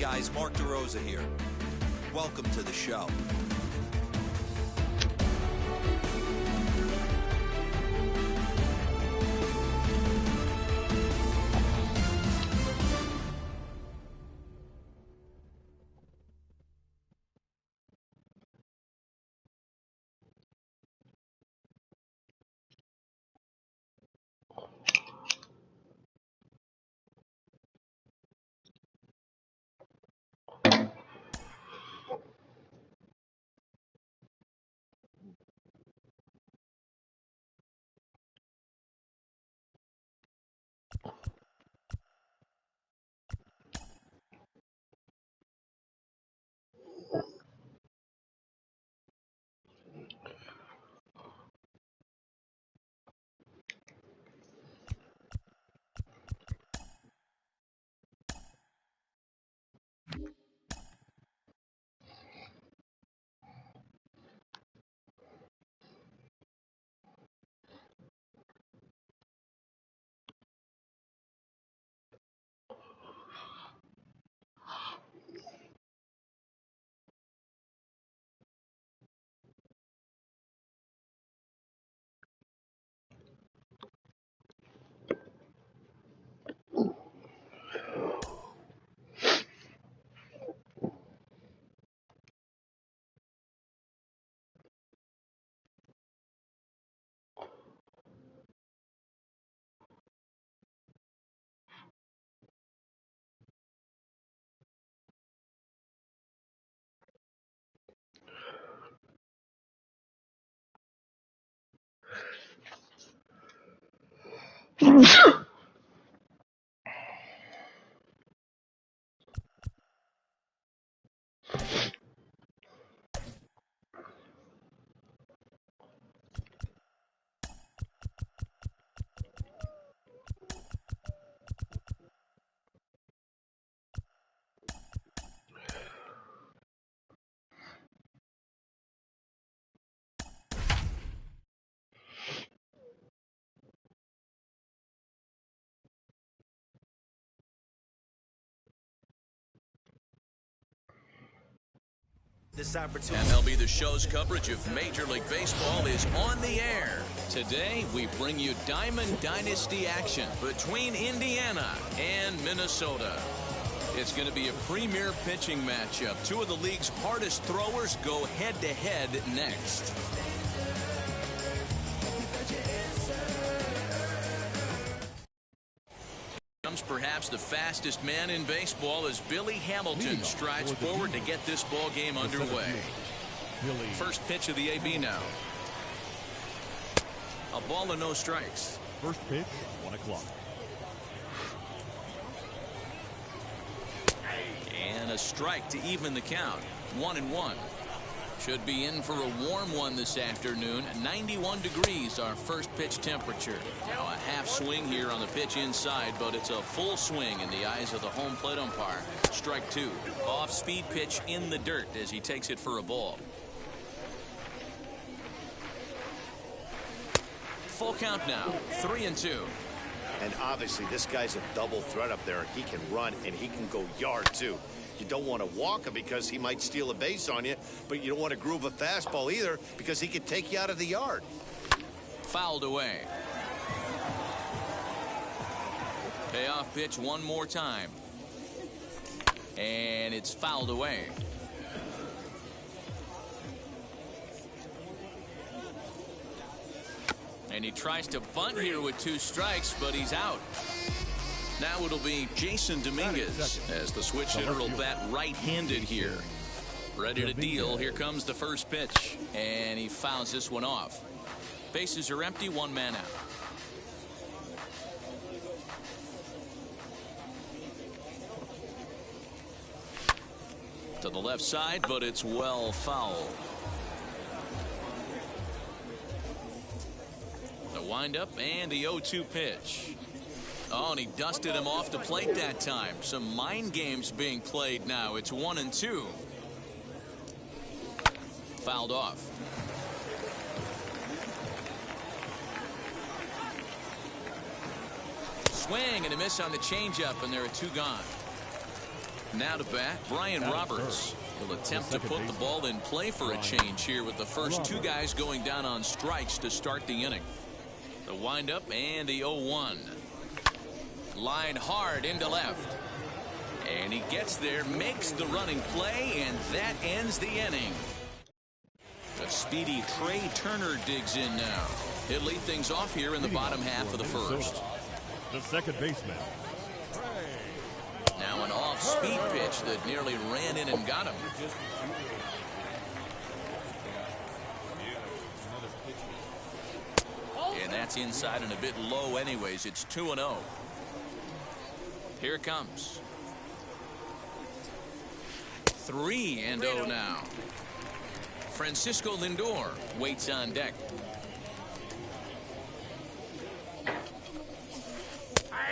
guys, Mark DeRosa here. Welcome to the show. This opportunity. MLB The Show's coverage of Major League Baseball is on the air. Today, we bring you Diamond Dynasty action between Indiana and Minnesota. It's going to be a premier pitching matchup. Two of the league's hardest throwers go head-to-head next. Perhaps the fastest man in baseball as Billy Hamilton strides forward to get this ball game underway. First pitch of the AB now. A ball and no strikes. First pitch, 1 o'clock. And a strike to even the count. 1-1. Should be in for a warm one this afternoon. 91 degrees, our first pitch temperature. Now a half swing here on the pitch inside, but it's a full swing in the eyes of the home plate umpire. Strike 2. Off-speed pitch in the dirt as he takes it for a ball. Full count now. 3-2. And obviously this guy's a double threat up there. He can run and he can go yard too. You don't want to walk him because he might steal a base on you, but you don't want to groove a fastball either because he could take you out of the yard. Fouled away. Payoff pitch one more time. And it's fouled away. And he tries to bunt here with 2 strikes, but he's out. Now it'll be Jason Dominguez as the switch hitter will bat right-handed here. Ready to deal. Here comes the first pitch. And he fouls this one off. Bases are empty, 1 man out. To the left side, but it's well fouled. The windup and the 0-2 pitch. Oh, and he dusted him off the plate that time. Some mind games being played now. It's 1-2. Fouled off. Swing and a miss on the changeup, and there are 2 gone. Now to bat, Brian Roberts. He'll attempt to put the ball in play for a change here with the first two guys going down on strikes to start the inning. The windup and the 0-1. Line hard into left. And he gets there, makes the running play, and that ends the inning. A speedy Trey Turner digs in now. He'll lead things off here in the bottom half of the first. The second baseman. Now an off-speed pitch that nearly ran in and got him. And that's inside and a bit low anyways. It's 2-0. Here it comes. 3-0 now. Francisco Lindor waits on deck.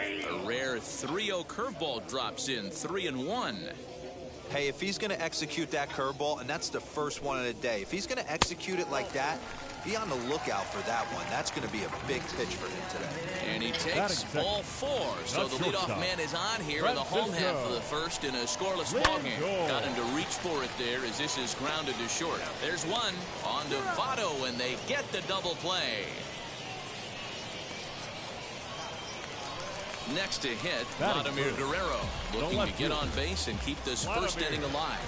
A rare 3-0 curveball drops in. 3-1. Hey, if he's going to execute that curveball, and that's the first one of the day, if he's going to execute it like that, be on the lookout for that one. That's going to be a big pitch for him today. And he takes all four. So the leadoff man is on here in the home half of the first in a scoreless ballgame. Got him to reach for it there as this is grounded to short. There's one on to Votto, and they get the double play. Next to hit, Vladimir Guerrero looking to get on base and keep this first inning alive.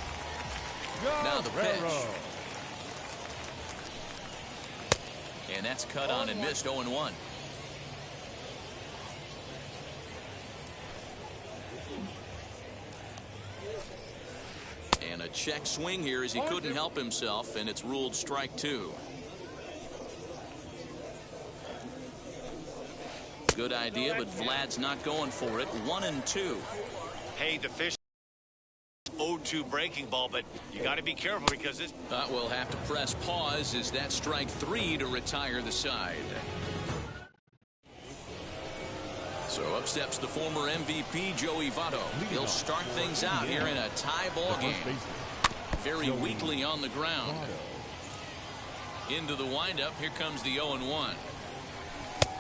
Now the pitch. And that's cut on and missed. 0-1. And a check swing here as he couldn't help himself, and it's ruled strike two. Good idea, but Vlad's not going for it. 1-2. Hey, the fish 0-2 breaking ball, but you got to be careful because this. We'll have to press pause as that strike three to retire the side. So up steps the former MVP Joey Votto. He'll start things out here in a tie ball game. Very weakly on the ground. Into the windup. Here comes the 0-1.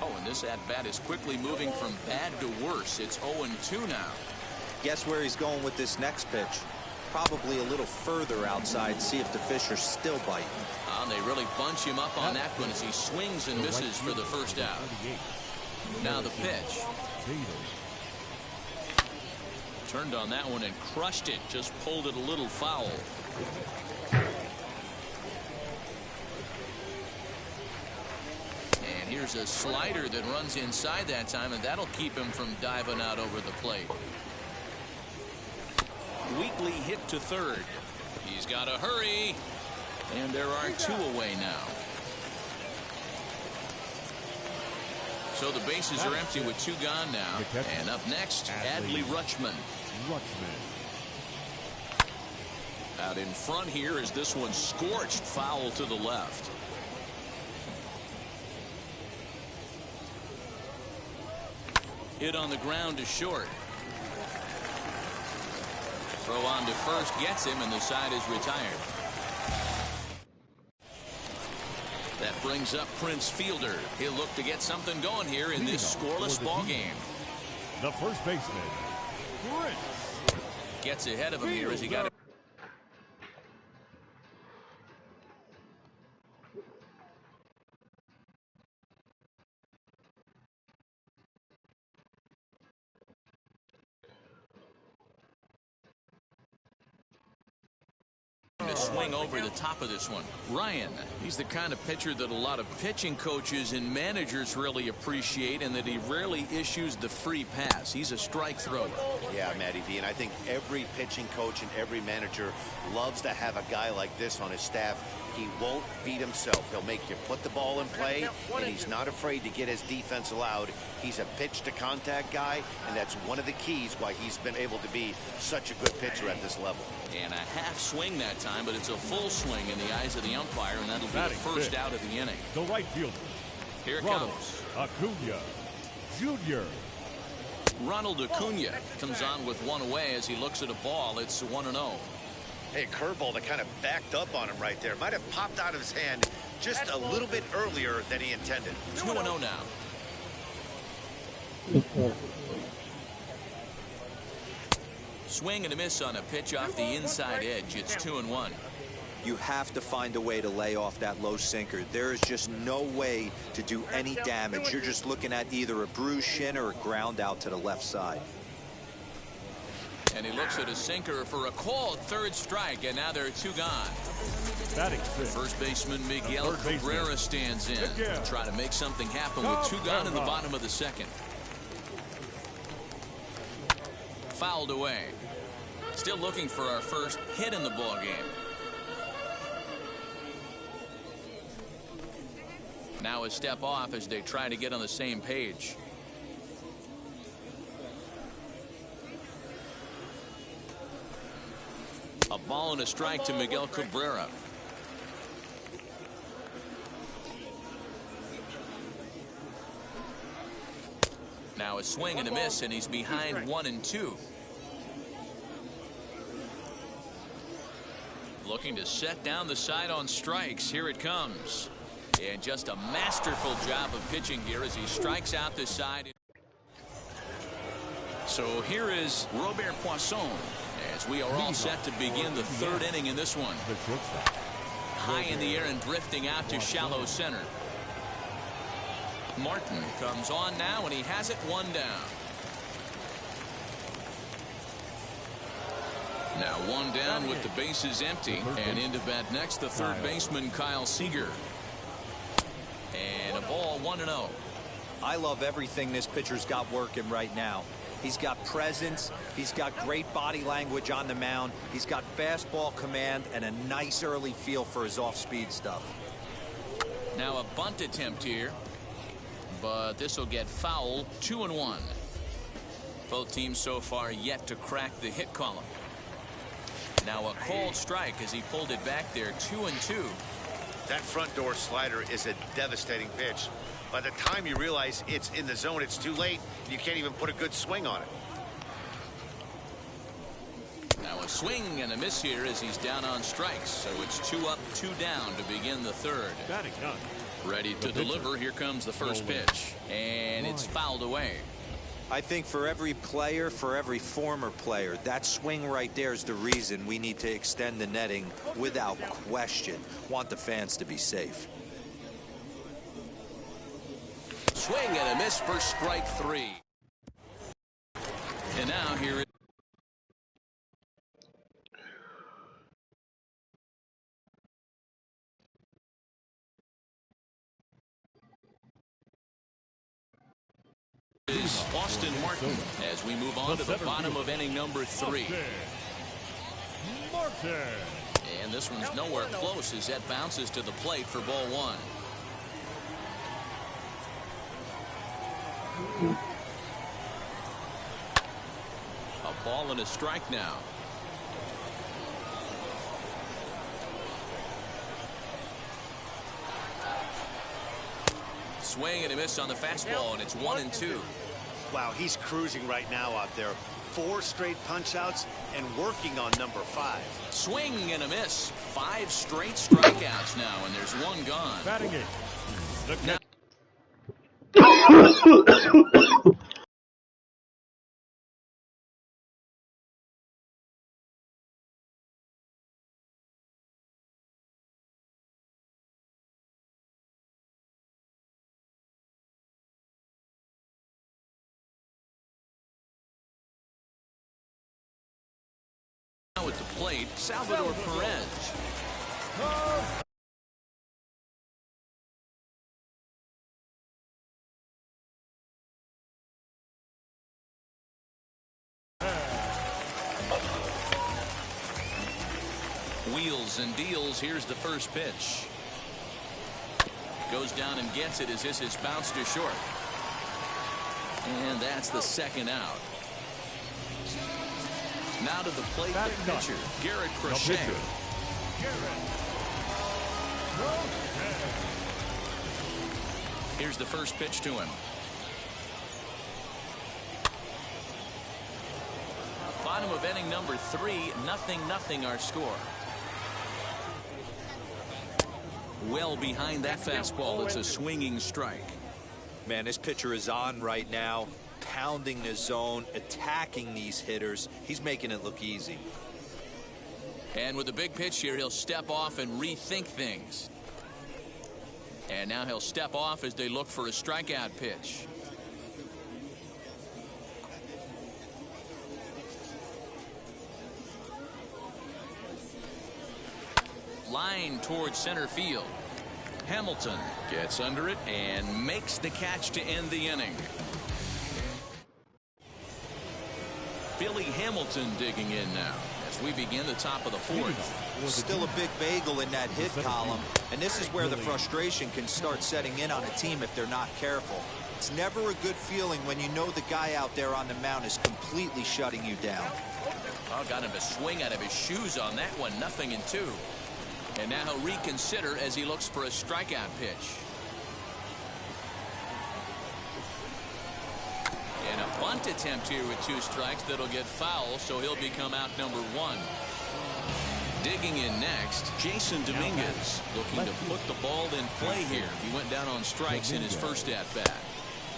Oh, and this at-bat is quickly moving from bad to worse. It's 0-2 now. Guess where he's going with this next pitch? Probably a little further outside. See if the fish are still biting. They really bunch him up on that one as he swings and misses for the first out. Now the pitch. Turned on that one and crushed it. Just pulled it a little foul. And here's a slider that runs inside that time, and that'll keep him from diving out over the plate. Weakly hit to third. He's got to hurry. And there are two away now. So the bases are empty with two gone now. And up next, Adley Rutschman. Out in front here is this one scorched foul to the left. Hit on the ground to short. Throw on to first gets him, and the side is retired. That brings up Prince Fielder. He'll look to get something going here in this scoreless ball game. The first baseman, Prince. Gets ahead of him here as he got it. To swing over the top of this one. Ryan, he's the kind of pitcher that a lot of pitching coaches and managers really appreciate, and that he rarely issues the free pass. He's a strike thrower. Yeah, Matty V, and I think every pitching coach and every manager loves to have a guy like this on his staff. He won't beat himself. He'll make you put the ball in play, and he's not afraid to get his defense allowed. He's a pitch-to-contact guy, and that's one of the keys why he's been able to be such a good pitcher at this level. And a half swing that time, but it's a full swing in the eyes of the umpire, and that'll be the first out of the inning. The right fielder. Here it comes. Acuna Jr. Ronald Acuna comes on with one away as he looks at a ball. It's 1-0. Hey, curveball that kind of backed up on him right there. Might have popped out of his hand just a little bit earlier than he intended. 2-0 now. Swing and a miss on a pitch off the inside edge. It's 2-1. You have to find a way to lay off that low sinker. There is just no way to do any damage. You're just looking at either a bruised shin or a ground out to the left side. And he looks at a sinker for a called third strike, and now there are 2 gone. Batting sixth. First baseman Miguel Cabrera stands in to try to make something happen with 2 gone in the bottom of the second. Fouled away. Still looking for our first hit in the ball game. Now a step off as they try to get on the same page. A ball and a strike to Miguel Cabrera. Now a swing and a miss, and he's behind 1-2. Looking to set down the side on strikes. Here it comes. And just a masterful job of pitching here as he strikes out the side. So here is Robert Poisson as we are all set to begin the 3rd inning in this one. High in the air and drifting out to shallow center. Martin comes on now, and he has it 1 down. Now 1 down with the bases empty, and into bat next the 3rd baseman Kyle Seager. And a ball 1-0. I love everything this pitcher's got working right now. He's got presence. He's got great body language on the mound. He's got fastball command and a nice early feel for his off-speed stuff. Now a bunt attempt here, but this will get foul. 2-1. Both teams so far yet to crack the hit column. Now a called strike as he pulled it back there. 2-2. That front door slider is a devastating pitch. By the time you realize it's in the zone, it's too late. You can't even put a good swing on it. Now a swing and a miss here as he's down on strikes. So it's 2 up, 2 down to begin the 3rd. Batting none. Ready to deliver. Here comes the first pitch. And it's fouled away. I think for every player, for every former player, that swing right there is the reason we need to extend the netting without question. Want the fans to be safe. Swing and a miss for strike 3. And now here is Austin Martin as we move on to the bottom of inning number 3. Martin. And this one's nowhere close as that bounces to the plate for ball 1. A ball and a strike now. Swing and a miss on the fastball, and it's 1-2. Wow, he's cruising right now out there. 4 straight punch-outs and working on number 5. Swing and a miss. 5 straight strikeouts now, and there's 1 gone. Batting it. The Now at the plate, Salvador Perez. Wheels and deals. Here's the first pitch. Goes down and gets it as this is bounced to short. And that's the 2nd out. Now to the plate, the pitcher, Garrett Crochet. Here's the first pitch to him. Bottom of inning number 3, 0-0 our score. Well behind that fastball, it's a swinging strike. Man, this pitcher is on right now. pounding the zone, attacking these hitters. He's making it look easy. And with the big pitch here, he'll step off and rethink things. And now he'll step off as they look for a strikeout pitch. Line towards center field. Hamilton gets under it and makes the catch to end the inning. Billy Hamilton digging in now as we begin the top of the fourth. Still a big bagel in that hit column, and this is where the frustration can start setting in on a team if they're not careful. It's never a good feeling when you know the guy out there on the mound is completely shutting you down. Oh, got him a swing out of his shoes on that one. 0-2. And now he'll reconsider as he looks for a strikeout pitch. And a bunt attempt here with 2 strikes that'll get foul, so he'll become out number 1. Digging in next, Jason Dominguez looking to put the ball in play here. He went down on strikes in his first at-bat.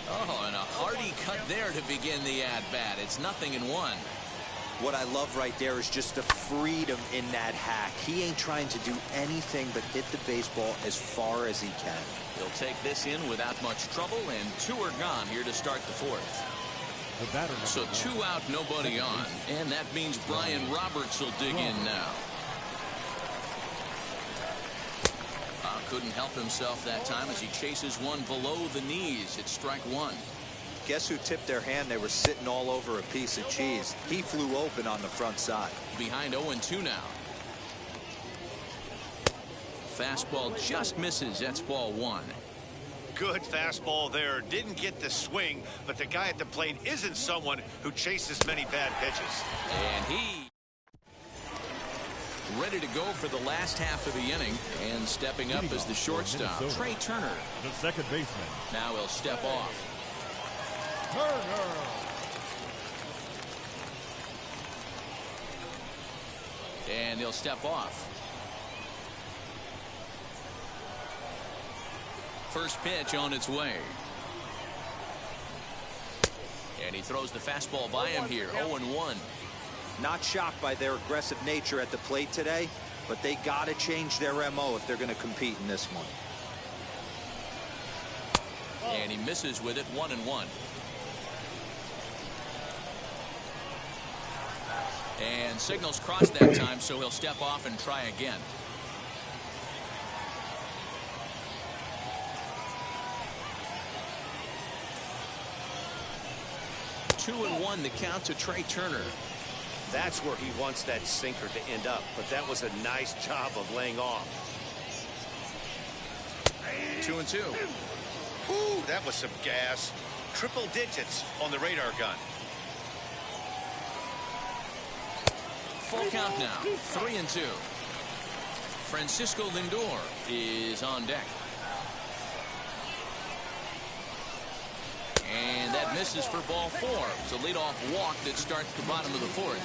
Oh, and a hearty cut there to begin the at-bat. It's 0-1. What I love right there is just the freedom in that hack. He ain't trying to do anything but hit the baseball as far as he can. He'll take this in without much trouble, and 2 are gone here to start the fourth. So 2 out, nobody on, and that means Brian Roberts will dig in now. Couldn't help himself that time as he chases one below the knees. It's strike 1. Guess who tipped their hand? They were sitting all over a piece of cheese. He flew open on the front side. Behind 0-2 now. Fastball just misses. That's ball 1. Good fastball there. Didn't get the swing, but the guy at the plate isn't someone who chases many bad pitches. And he ready to go for the last half of the inning, and stepping up as the shortstop, Trey Turner. The second baseman. Now he'll step off. Turner. And he'll step off. First pitch on its way. And he throws the fastball by him here. 0-1. Not shocked by their aggressive nature at the plate today, but they got to change their MO if they're going to compete in this one. And he misses with it. 1-1. And signals crossed that time, so he'll step off and try again. Two and 1 the count to Trey Turner. That's where he wants that sinker to end up, but that was a nice job of laying off. 2-2. Ooh, that was some gas. Triple digits on the radar gun. Full count now. 3-2. Francisco Lindor is on deck. And that misses for ball 4. It's a leadoff walk that starts the bottom of the fourth.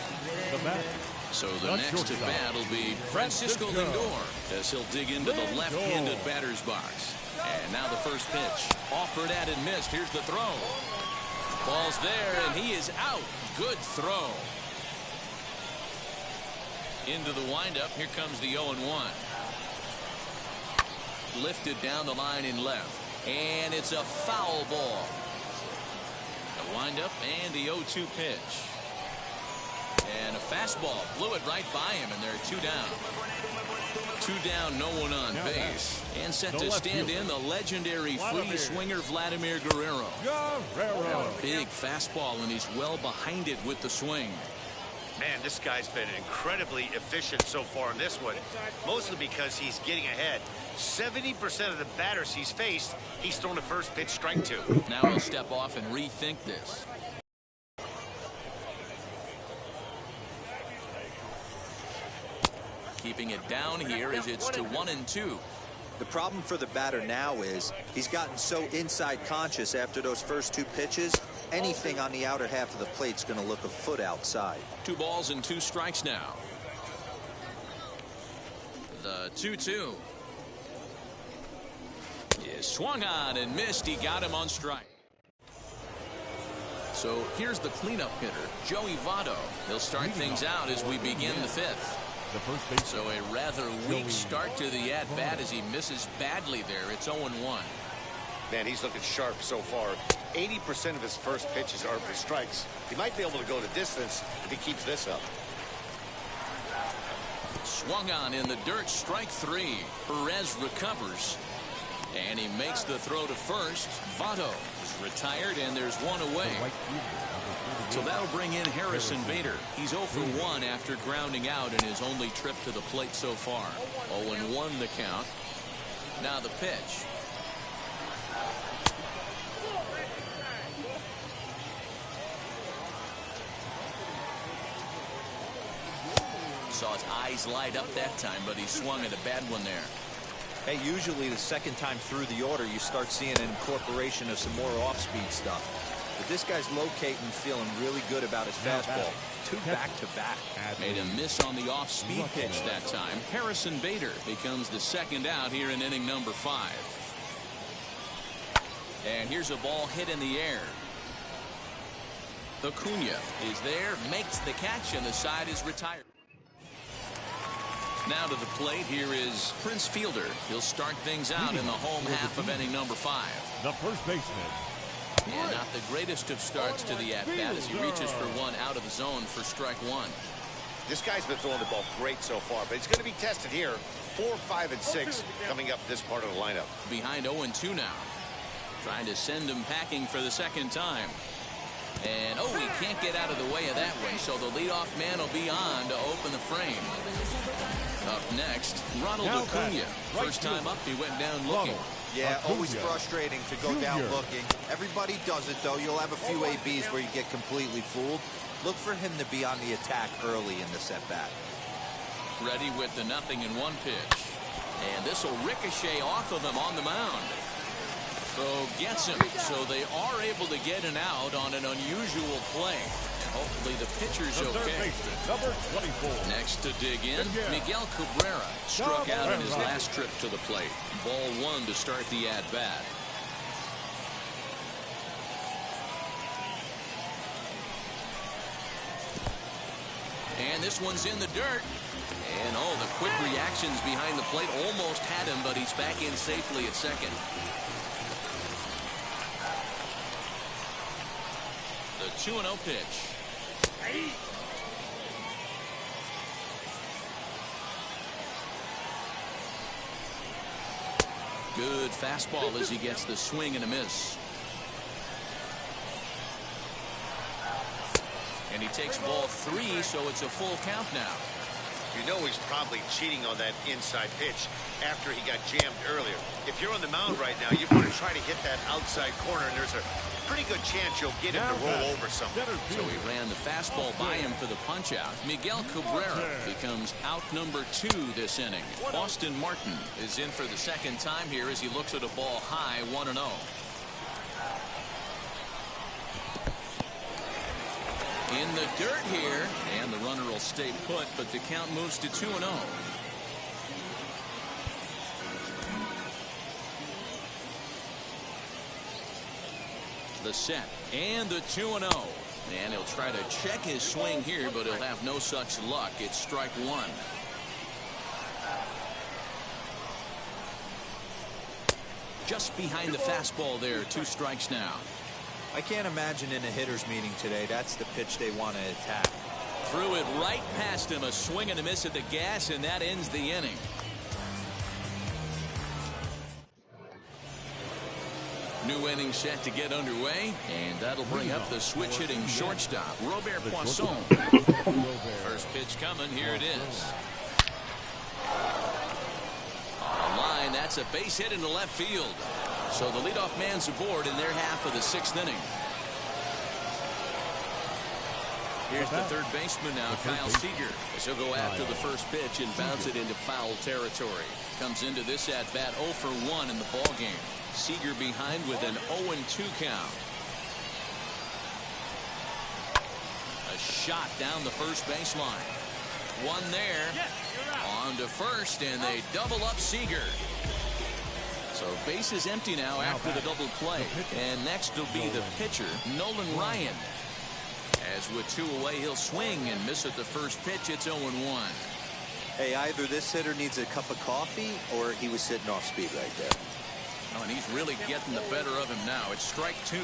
So the next at bat will be Francisco Lindor as he'll dig into the left-handed batter's box. And now the first pitch. Offered at and missed. Here's the throw. Ball's there, and he is out. Good throw. Into the windup. Here comes the 0-1. Lifted down the line in left. And it's a foul ball. The windup and the 0-2 pitch. And a fastball. Blew it right by him, and there are 2 down. 2 down, no one on base. And set to stand in the legendary free swinger Vladimir Guerrero. A big fastball, and he's well behind it with the swing. Man, this guy's been incredibly efficient so far in this one, mostly because he's getting ahead. 70% of the batters he's faced, he's thrown a first pitch strike to. Now he'll step off and rethink this. Keeping it down here as it's to 1-2. The problem for the batter now is he's gotten so inside conscious after those first 2 pitches. Anything on the outer half of the plate's going to look a foot outside. 2 balls and 2 strikes now. The 2-2 is swung on and missed. He got him on strike. So here's the cleanup hitter, Joey Votto. He'll start things out as we begin the fifth. The first base. So a rather weak start to the at-bat as he misses badly there. It's 0-1. Man, he's looking sharp so far. 80% of his first pitches are for strikes. He might be able to go the distance if he keeps this up. Swung on in the dirt, strike three. Perez recovers. And he makes the throw to first. Votto is retired, and there's one away. So that'll bring in Harrison Bader. He's 0 for 1 after grounding out in his only trip to the plate so far. 0-1 the count. Now the pitch. Saw his eyes light up that time, but he swung at a bad one there. Hey, usually the second time through the order, you start seeing an incorporation of some more off-speed stuff. But this guy's locating, feeling really good about his fastball. Two back-to-back. Made a miss on the off-speed pitch that time. Harrison Bader becomes the second out here in inning number 5. And here's a ball hit in the air. Acuna is there, makes the catch, and the side is retired. Now to the plate, here is Prince Fielder. He'll start things out in the home half of inning number 5. The first baseman. And not the greatest of starts to the at-bat as he reaches for one out of the zone for strike 1. This guy's been throwing the ball great so far, but he's going to be tested here. 4, 5, and 6 coming up this part of the lineup. Behind 0-2 now. Trying to send him packing for the second time. And, he can't get out of the way of that one, so the leadoff man will be on to open the frame. Up next, Ronald Acuna. First time up, he went down looking. Yeah, always frustrating to go down looking. Everybody does it, though. You'll have a few ABs where you get completely fooled. Look for him to be on the attack early in the at-bat. Ready with the 0-1 pitch. And this will ricochet off of him on the mound. So gets him. So they are able to get an out on an unusual play. And hopefully the pitcher's okay. Number 24. Next to dig in, Miguel Cabrera struck out in his last trip to the plate. Ball 1 to start the at-bat. And this one's in the dirt. And the quick reactions behind the plate almost had him, but he's back in safely at second. The 2-0 pitch. Good fastball as he gets the swing and a miss. And he takes ball 3, so it's a full count now. You know he's probably cheating on that inside pitch after he got jammed earlier. If you're on the mound right now, you want to try to hit that outside corner, and there's a pretty good chance you'll get him to roll over something. So he ran the fastball by him for the punch-out. Miguel Cabrera becomes out number 2 this inning. Austin Martin is in for the second time here as he looks at a ball high, 1-0. In the dirt here, and the runner will stay put, but the count moves to 2-0. The set and the 2-0. And he'll try to check his swing here, but he'll have no such luck. It's strike 1. Just behind the fastball there. 2 strikes now. I can't imagine in a hitter's meeting today that's the pitch they want to attack. Threw it right past him. A swing and a miss at the gas, and that ends the inning. New inning set to get underway, and that'll bring up the switch-hitting shortstop, Robert Poisson. First pitch coming. Here it is. On the line, that's a base hit into left field. So the leadoff man's aboard in their half of the 6th inning. Here's the third baseman now, Kyle Seager. As he'll go after the first pitch and bounce it into foul territory. Comes into this at-bat 0 for 1 in the ballgame. Seager behind with an 0-2 count. A shot down the first baseline. One there. On to first, and they double up Seager. So base is empty now after the double play. And next will be the pitcher, Nolan Ryan. As with 2 away, he'll swing and miss at the first pitch. It's 0-1. Hey, either this hitter needs a cup of coffee or he was sitting off speed right there. Oh, and he's really getting the better of him now. It's strike 2.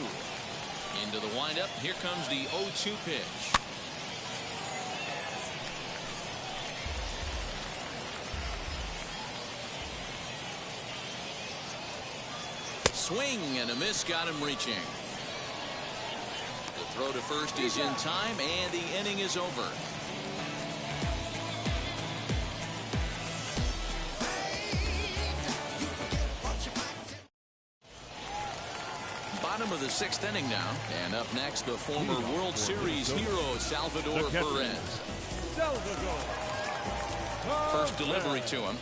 Into the windup. Here comes the 0-2 pitch. Swing and a miss, got him reaching. The throw to first is in time, and the inning is over. Bottom of the 6th inning now, and up next, the former World Series hero, Salvador Perez. First delivery to him.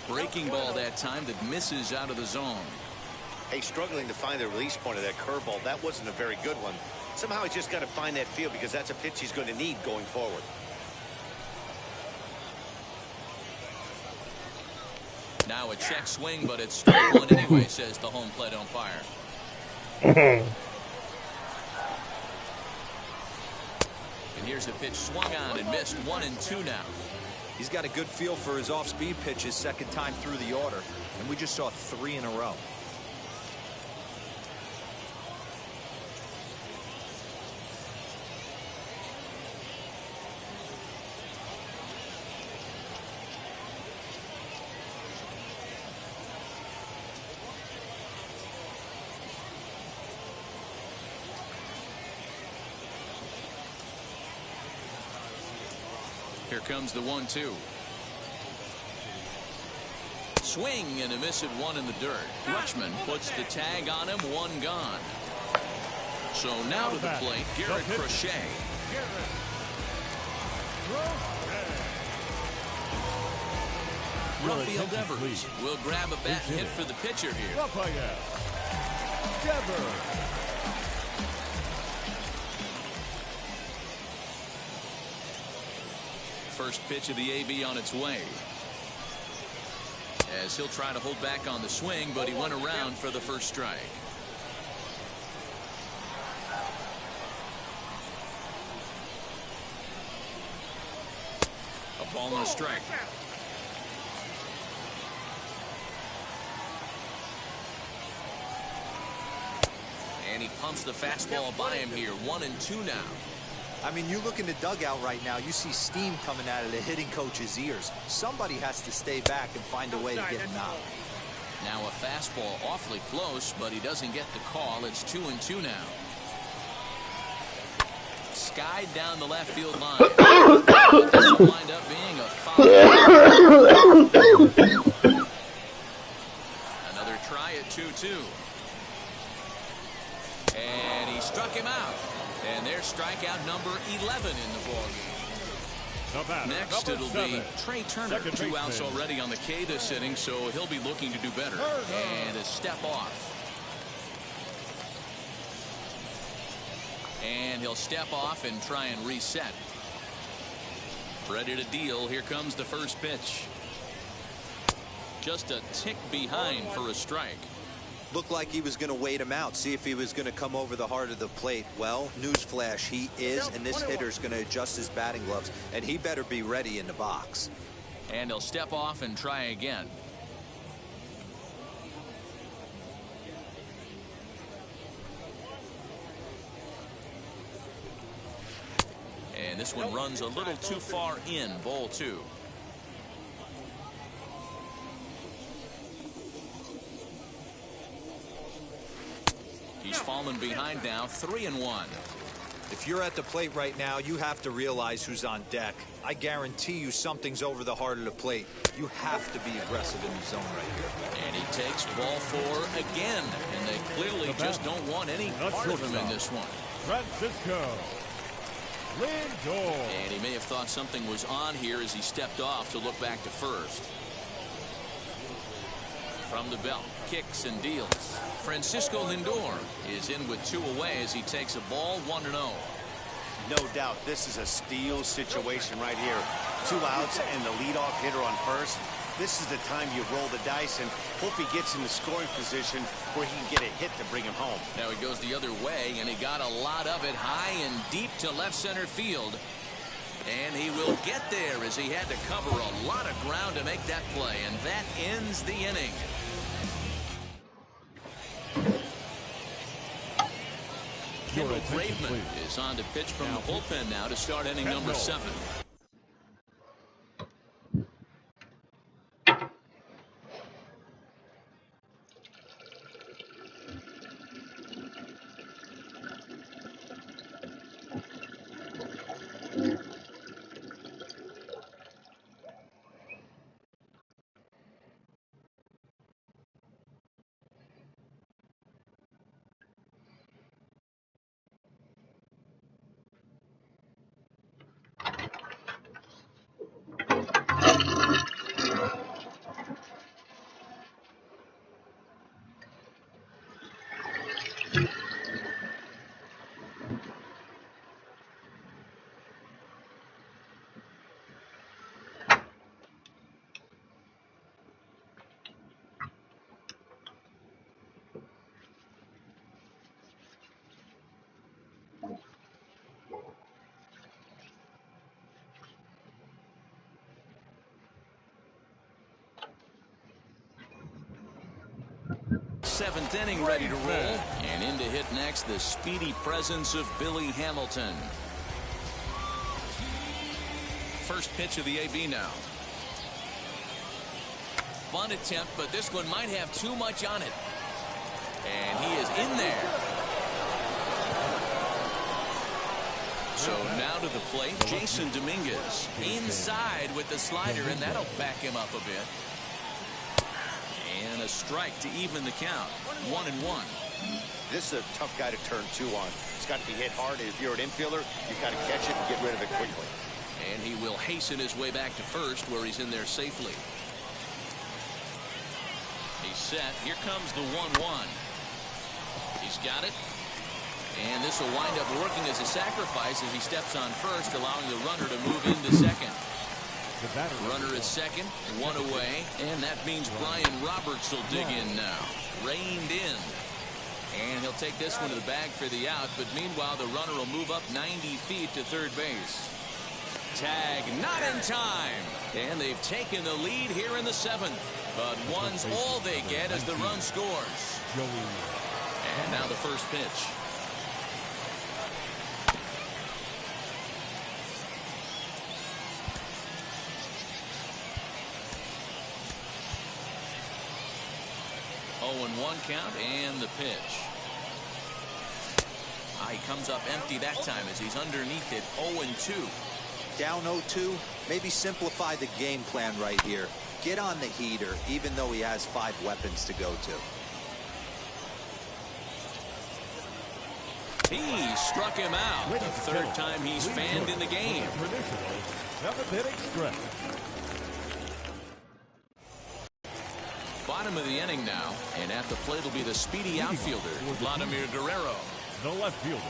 Breaking ball that time that misses out of the zone. Hey, struggling to find the release point of that curveball. That wasn't a very good one. Somehow he's just got to find that feel because that's a pitch he's going to need going forward. Now a check swing, but it's strike 1 anyway, says the home plate umpire. And here's the pitch swung on and missed. 1-2 now. He's got a good feel for his off-speed pitches second time through the order, and we just saw 3 in a row. Here comes the 1-2. Swing and a miss at 1 in the dirt. Rutschman puts the tag on him. 1 gone. So now to the plate, Garrett Crochet. Rafael Devers will grab a bat and hit for the pitcher here. First pitch of the AB on its way. As he'll try to hold back on the swing, but he went around for the first strike. A ball and a strike. And he pumps the fastball by him here. 1-2 now. I mean, you look in the dugout right now, you see steam coming out of the hitting coach's ears. Somebody has to stay back and find a way to get him out. Now a fastball awfully close, but he doesn't get the call. It's 2-2 now. Skied down the left field line. This will wind up being a foul. Another try at 2-2. And he struck him out. And there's strikeout number 11 in the ballgame. Next, it'll be Trey Turner. 2 outs already on the K this inning, so he'll be looking to do better. And a step off. And he'll step off and try and reset. Ready to deal. Here comes the first pitch. Just a tick behind for a strike. Looked like he was going to wait him out, see if he was going to come over the heart of the plate. Well, newsflash, he is, and this hitter's going to adjust his batting gloves, and he better be ready in the box. And he'll step off and try again. And this one runs a little too far in. Ball 2. He's fallen behind now, 3-1. If you're at the plate right now, you have to realize who's on deck. I guarantee you something's over the heart of the plate. You have to be aggressive in the zone right here. And he takes ball 4 again. And they clearly just don't want any part of him in this one. Francisco Lindor. And he may have thought something was on here as he stepped off to look back to first. From the belt, kicks and deals. Francisco Lindor is in with 2 away as he takes a ball, 1-0. No doubt this is a steal situation right here. 2 outs and the leadoff hitter on first. This is the time you roll the dice and hope he gets in the scoring position where he can get a hit to bring him home. Now he goes the other way, and he got a lot of it high and deep to left center field. And he will get there as he had to cover a lot of ground to make that play, and that ends the inning. Kendall Graveman is on to pitch from the bullpen now to start inning number 7. Seventh inning ready to roll, and in to hit next the speedy presence of Billy Hamilton. First pitch of the AB now. Bunt attempt, but this one might have too much on it, and he is in there. So now to the plate, Jason Dominguez inside with the slider, and that'll back him up a bit. And a strike to even the count. 1-1. This is a tough guy to turn 2 on. It's got to be hit hard. If you're an infielder, you've got to catch it and get rid of it quickly. And he will hasten his way back to first, where he's in there safely. He's set. Here comes the 1-1. He's got it. And this will wind up working as a sacrifice as he steps on first, allowing the runner to move into second. Runner at second, 1 away, and that means Brian Roberts will dig in now. Reined in. And he'll take this one to the bag for the out, but meanwhile the runner will move up 90 feet to third base. Tag not in time. And they've taken the lead here in the 7th. But 1's all they get as the run scores. And now the first pitch. And 1 count, and the pitch. He comes up empty that time as he's underneath it. 0-2. Down 0-2. Maybe simplify the game plan right here. Get on the heater, even though he has 5 weapons to go to. He struck him out. The 3rd time he's fanned in the game. Traditionally, 7th inning stretch. Bottom of the inning now, and at the plate will be the speedy outfielder, Vladimir Guerrero. The left fielder,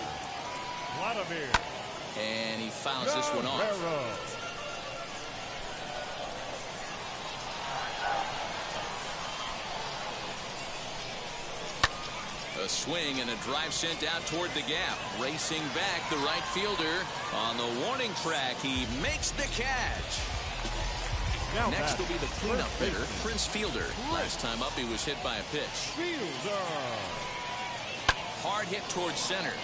Vladimir. And he fouls this one off. A swing and a drive sent out toward the gap. Racing back, the right fielder on the warning track. He makes the catch. Now next will be the cleanup hitter, Prince Fielder. Last time up, he was hit by a pitch. Hard hit towards center.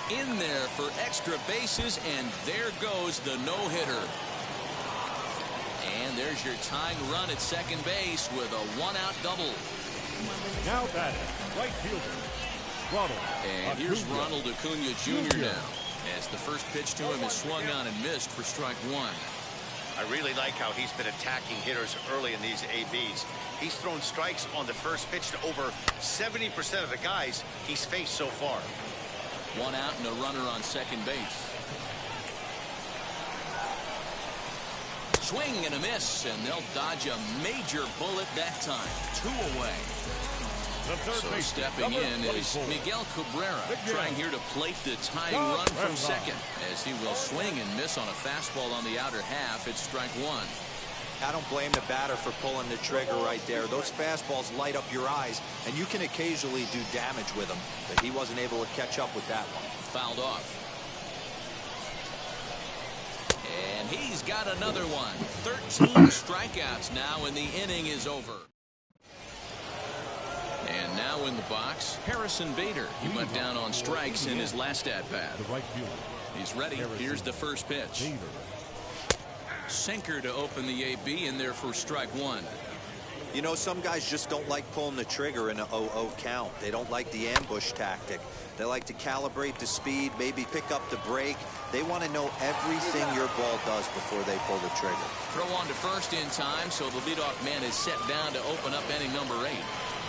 In there for extra bases, and there goes the no-hitter. And there's your tying run at second base with a 1-out double. Now batting, right fielder, Ronald. And here's Ronald Acuna Jr. now, as the first pitch to him is swung on and missed for strike 1. I really like how he's been attacking hitters early in these ABs. He's thrown strikes on the first pitch to over 70% of the guys he's faced so far. 1 out and a runner on second base. Swing and a miss, and they'll dodge a major bullet that time. 2 away. So stepping in is Miguel Cabrera, trying here to plate the tying run from second, as he will swing and miss on a fastball on the outer half. It's strike 1. I don't blame the batter for pulling the trigger right there. Those fastballs light up your eyes, and you can occasionally do damage with them, but he wasn't able to catch up with that one. Fouled off. And he's got another one. 13 strikeouts now, and the inning is over. And now in the box, Harrison Bader. He went down on strikes in his last at-bat. The right fielder. He's ready. Here's the first pitch. Bader. Sinker to open the AB in there for strike one. You know, some guys just don't like pulling the trigger in an 0-0 count. They don't like the ambush tactic. They like to calibrate the speed, maybe pick up the break. They want to know everything your ball does before they pull the trigger. Throw on to first in time, so the leadoff man is set down to open up inning number 8.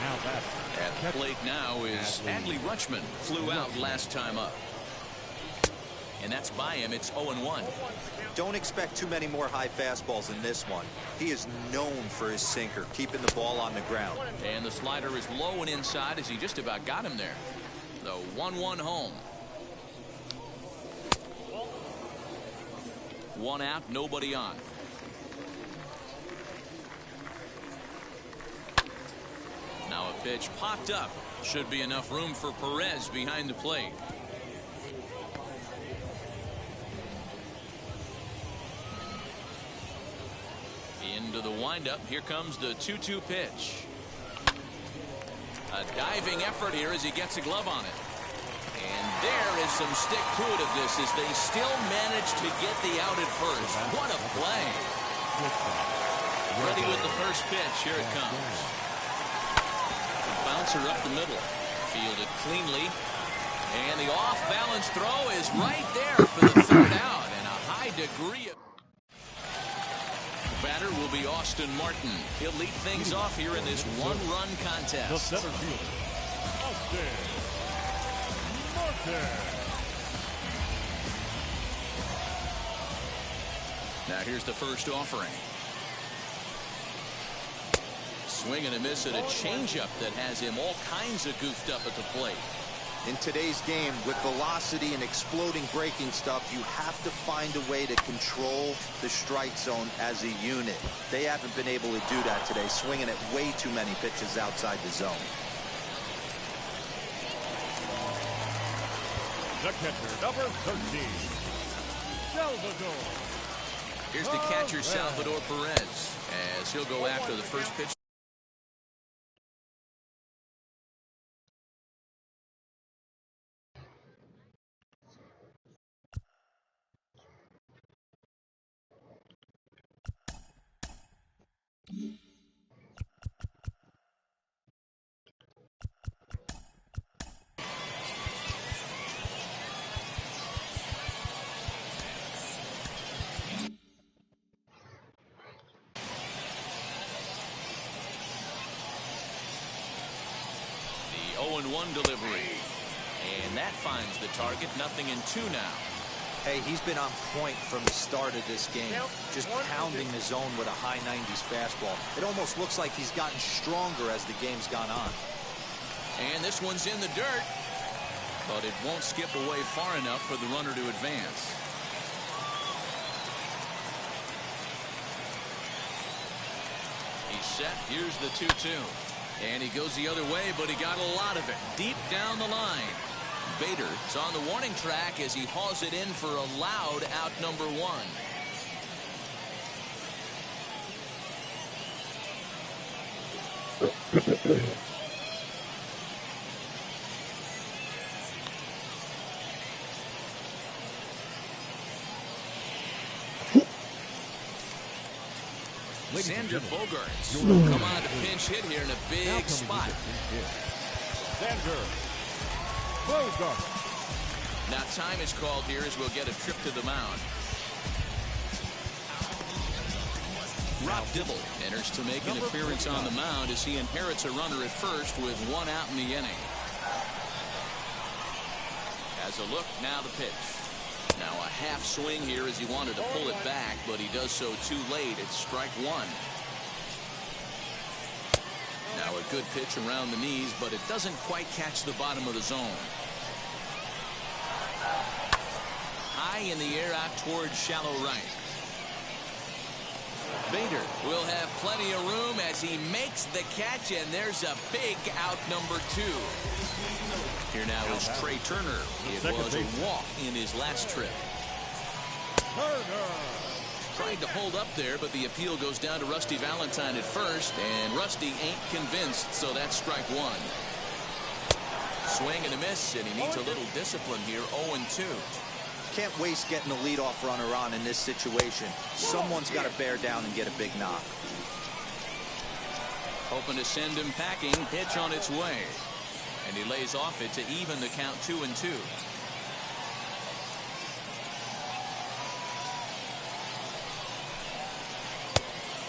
Now back. At the plate now is Adley Rutschman. Flew out last time up. And that's by him. It's 0-1. Don't expect too many more high fastballs in this one. He is known for his sinker, keeping the ball on the ground. And the slider is low and inside as he just about got him there. The 1-1 home. One out, nobody on. Now a pitch popped up. Should be enough room for Perez behind the plate. Into the windup. Here comes the 2-2 pitch. A diving effort here as he gets a glove on it. And there is some stick-to-it-iveness as they still manage to get the out at first. What a play. Ready with the first pitch. Here it comes. Bouncer up the middle. Fielded cleanly. And the off-balance throw is right there for the third out. And a high degree of... Batter will be Austin Martin. He'll lead things off here in this one-run contest. The center fielder, Austin Martin. Now here's the first offering. Swing and a miss at a changeup that has him all kinds of goofed up at the plate. In today's game, with velocity and exploding breaking stuff, you have to find a way to control the strike zone as a unit. They haven't been able to do that today, swinging at way too many pitches outside the zone. The catcher, number 13, Salvador. Here's the catcher, Salvador Perez, as he'll go after the first pitch. The 0-1 delivery. And that finds the target. 0-2 now. Hey, he's been on point from the start of this game, just pounding the zone with a high 90s fastball. It almost looks like he's gotten stronger as the game's gone on. And this one's in the dirt, but it won't skip away far enough for the runner to advance. He's set. Here's the 2-2. And he goes the other way, but he got a lot of it deep down the line. Bader is on the warning track as he hauls it in for a loud out number 1. Xander Bogaerts will come on to pinch hit here in a big spot. Xander Bogaerts. Now time is called here as we'll get a trip to the mound. Rob Dibble enters to make an appearance on the mound as he inherits a runner at first with 1 out in the inning. Has a look, now the pitch. Now a half swing here as he wanted to pull it back, but he does so too late. It's strike 1. Now a good pitch around the knees, but it doesn't quite catch the bottom of the zone. High in the air out towards shallow right. Bader will have plenty of room as he makes the catch, and there's a big out number 2. Here now is Trey Turner. It was a walk in his last trip. Turner. Tried to hold up there, but the appeal goes down to Rusty Valentine at first, and Rusty ain't convinced, so that's strike 1. Swing and a miss, and he needs a little discipline here. 0-2. Can't waste getting the leadoff runner on in this situation. Someone's got to bear down and get a big knock. Hoping to send him packing. Pitch on its way. And he lays off it to even the count 2-2.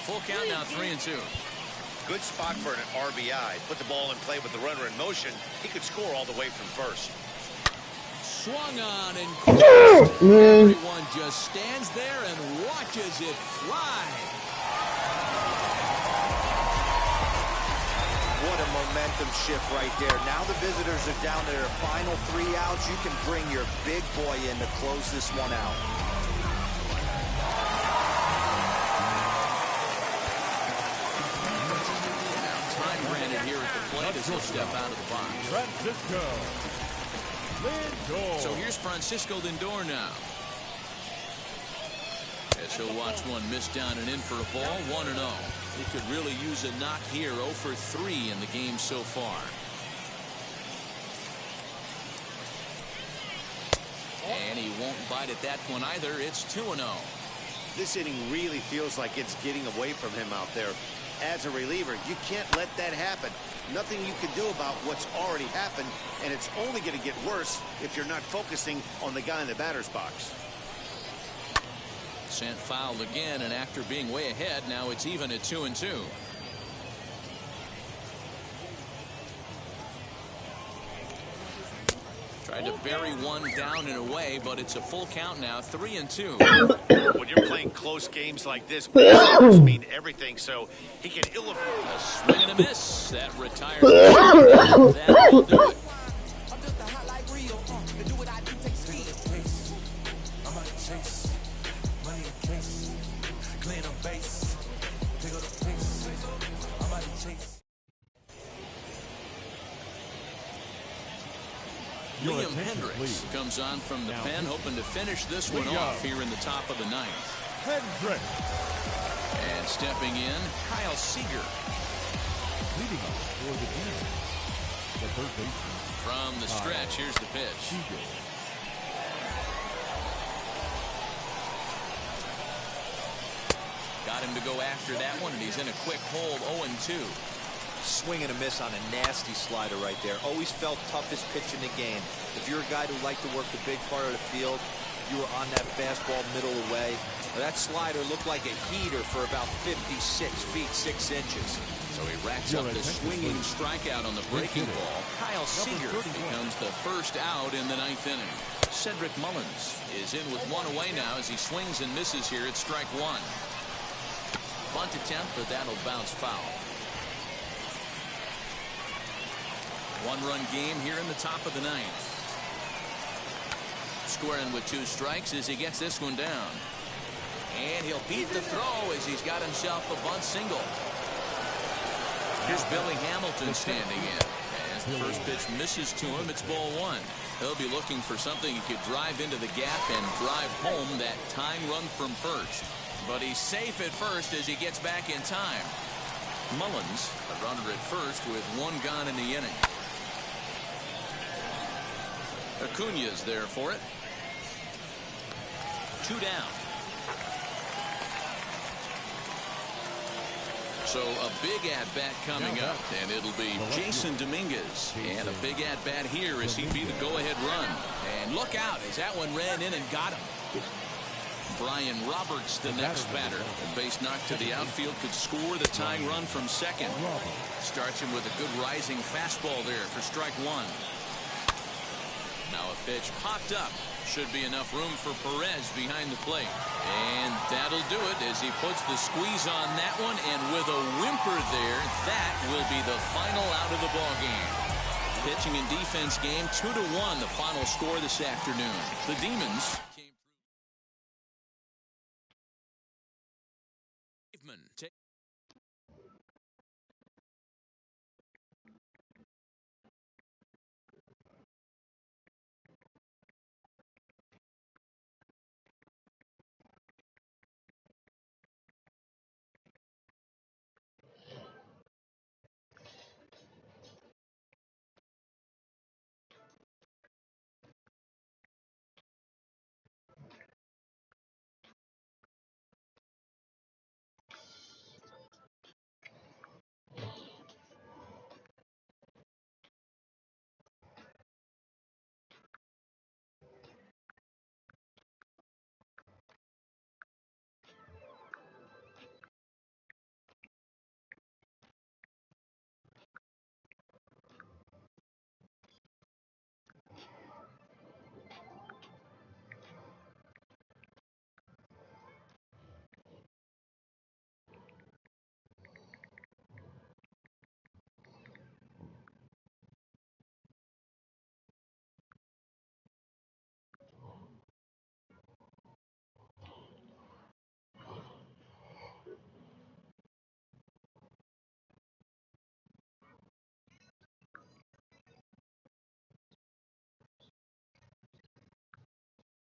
Full count now, 3-2. Good spot for an RBI. Put the ball in play with the runner in motion. He could score all the way from first. Swung on and everyone just stands there and watches it fly. What a momentum shift right there. Now the visitors are down to their final 3 outs. You can bring your big boy in to close this one out. Here at the plate as he'll step out of the box. Francisco Lindor. So here's Francisco Lindor now. As he'll watch one miss down and in for a ball. 1-0. He could really use a knock here. 0 for 3 in the game so far. And he won't bite at that one either. It's 2-0. This inning really feels like it's getting away from him out there. As a reliever, you can't let that happen. Nothing you can do about what's already happened, and it's only going to get worse if you're not focusing on the guy in the batter's box. Sent foul again, and after being way ahead, now it's even at 2-2. Tried to bury one down and away, but it's a full count now. 3-2. When you're playing close games like this, numbers mean everything, so he can a swing and a miss. That retires. That will do it. Liam Hendricks comes on from the pen, hoping to finish this one off here in the top of the 9th. Hendricks. And stepping in, Kyle Seager. Leading off for the team. The third baseman. From the stretch, here's the pitch. Seager. Got him to go after that one, and he's in a quick hold. 0-2. Swing and a miss on a nasty slider right there. Always felt toughest pitch in the game. If you're a guy who liked to work the big part of the field, you were on that fastball middle away. That slider looked like a heater for about 56 feet 6 inches. So he racks up the swinging strikeout on the breaking ball. Kyle Seager becomes the first out in the 9th inning. Cedric Mullins is in with one away now as he swings and misses here at strike 1. Bunt attempt, but that'll bounce foul. One-run game here in the top of the 9th. Squaring with 2 strikes as he gets this one down. And he'll beat the throw as he's got himself a bunt single. Here's Billy Hamilton standing in. As the first pitch misses to him, it's ball 1. He'll be looking for something he could drive into the gap and drive home that tying run from first. But he's safe at first as he gets back in time. Mullins, a runner at first with 1 gone in the inning. Acuña's there for it. 2 down. So a big at-bat coming up, and it'll be Jason Dominguez. And a big at-bat here as he'd be the go-ahead run. And look out as that one ran in and got him. Brian Roberts, the next batter. A base knock to the outfield could score the tying run from second. Starts him with a good rising fastball there for strike 1. Now a pitch popped up. Should be enough room for Perez behind the plate. And that'll do it as he puts the squeeze on that one. And with a whimper there, that will be the final out of the ball game. Pitching and defense game 2-1, the final score this afternoon. The Demons came through.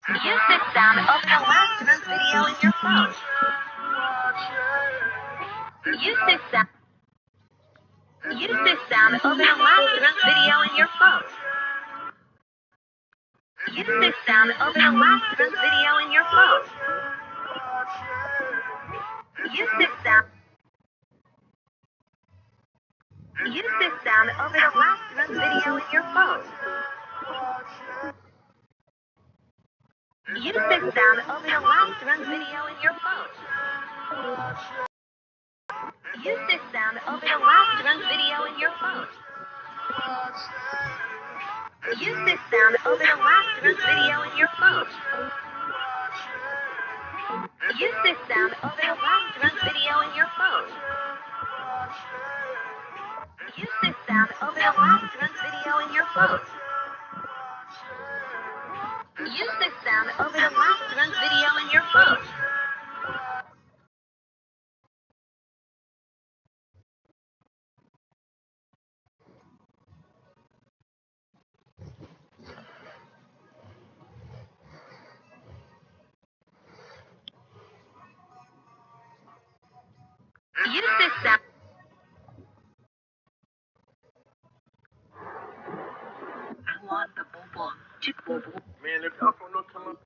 Use the sound of the last month's video in your phone. Use the sound. Use the sound of the last month's video in your phone. Use the sound of the last month's video in your phone. Use the sound. Use the sound of the last month's video in your phone. Use the sound of the last month's video in your phone. Use the sound of the last month's video in your phone. Use the sound of the last month's video in your phone. Use the sound of the last month's video in your phone. Use the sound of the last month's video in your phone. Use the sound of the last month's video in your phone. Use the sound. I want the bubble. Chip bubble. Man, if y'all don't know, come up.